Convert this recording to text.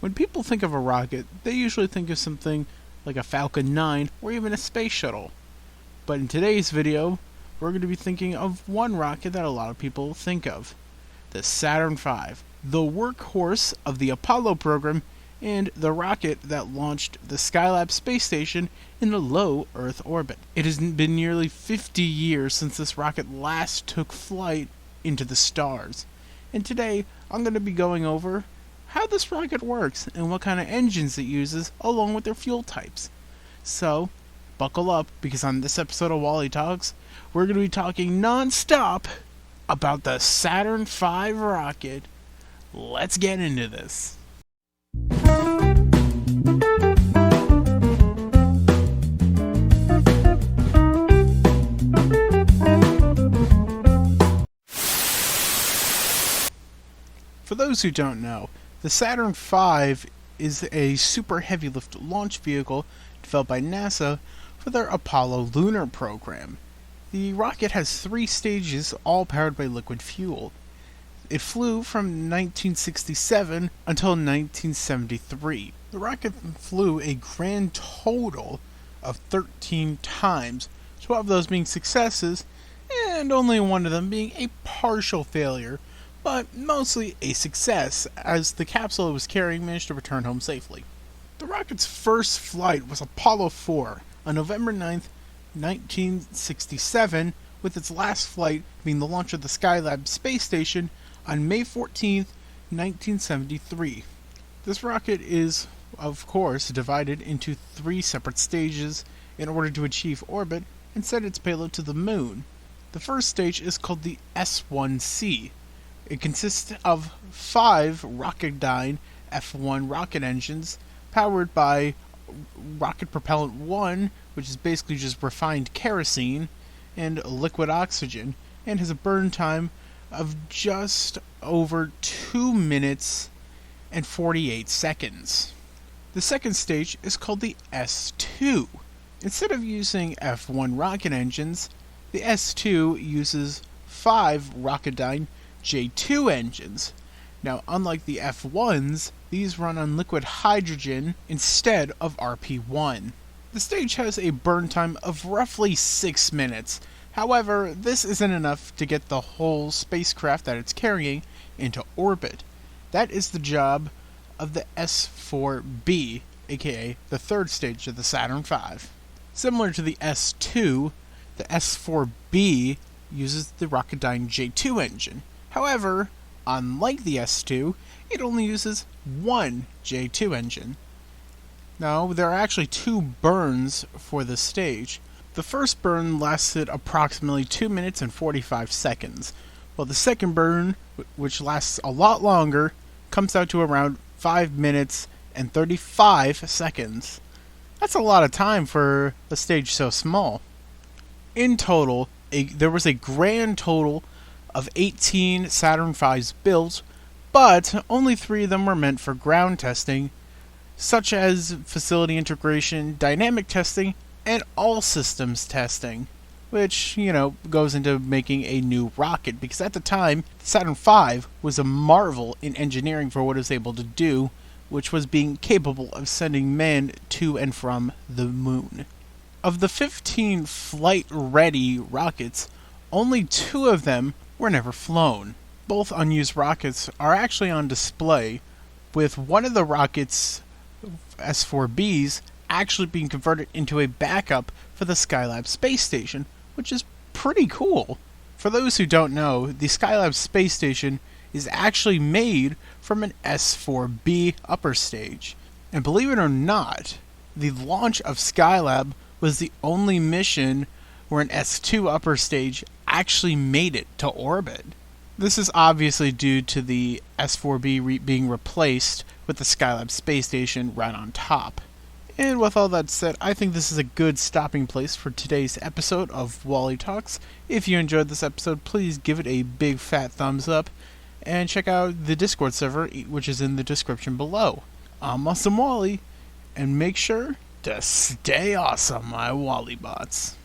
When people think of a rocket, they usually think of something like a Falcon 9 or even a space shuttle. But in today's video, we're going to be thinking of one rocket that a lot of people think of. The Saturn V, the workhorse of the Apollo program and the rocket that launched the Skylab space station in a low Earth orbit. It has been nearly 50 years since this rocket last took flight into the stars. And today, I'm going to be going over how this rocket works and what kind of engines it uses along with their fuel types. So, buckle up, because on this episode of Wally Talks, we're going to be talking non-stop about the Saturn V rocket. Let's get into this. For those who don't know, the Saturn V is a super heavy lift launch vehicle developed by NASA for their Apollo lunar program. The rocket has 3 stages, all powered by liquid fuel. It flew from 1967 until 1973. The rocket flew a grand total of 13 times, 12 of those being successes, and only one of them being a partial failure, but mostly a success, as the capsule it was carrying managed to return home safely. The rocket's first flight was Apollo 4 on November 9th, 1967, with its last flight being the launch of the Skylab space station on May 14th, 1973. This rocket is, of course, divided into 3 separate stages in order to achieve orbit and send its payload to the moon. The first stage is called the S1C. It consists of 5 Rocketdyne F1 rocket engines powered by rocket propellant 1, which is basically just refined kerosene and liquid oxygen, and has a burn time of just over 2 minutes and 48 seconds. The second stage is called the S2. Instead of using F1 rocket engines, the S2 uses 5 Rocketdyne J2 engines. Now, unlike the F1s, these run on liquid hydrogen instead of RP1. The stage has a burn time of roughly 6 minutes. However, this isn't enough to get the whole spacecraft that it's carrying into orbit. That is the job of the S4B, aka the third stage of the Saturn V. Similar to the S2, the S4B uses the Rocketdyne J2 engine. However, unlike the S2, it only uses 1 J2 engine. Now, there are actually 2 burns for this stage. The first burn lasted approximately 2 minutes and 45 seconds, while the second burn, which lasts a lot longer, comes out to around 5 minutes and 35 seconds. That's a lot of time for a stage so small. In total, there was a grand total of 18 Saturn V's built, but only 3 of them were meant for ground testing, such as facility integration, dynamic testing, and all systems testing, which, goes into making a new rocket, because at the time, Saturn V was a marvel in engineering for what it was able to do, which was being capable of sending men to and from the moon. Of the 15 flight-ready rockets, only 2 of them were never flown. Both unused rockets are actually on display, with one of the rockets, S4Bs, actually being converted into a backup for the Skylab space station, which is pretty cool. For those who don't know, the Skylab space station is actually made from an S4B upper stage. And believe it or not, the launch of Skylab was the only mission where an S2 upper stage actually made it to orbit. This is obviously due to the S4B being replaced with the Skylab space station right on top. And with all that said, I think this is a good stopping place for today's episode of Wally Talks. If you enjoyed this episode, please give it a big fat thumbs up, and check out the Discord server, which is in the description below. I'm Awesome Wally, and make sure to stay awesome, my Wally bots.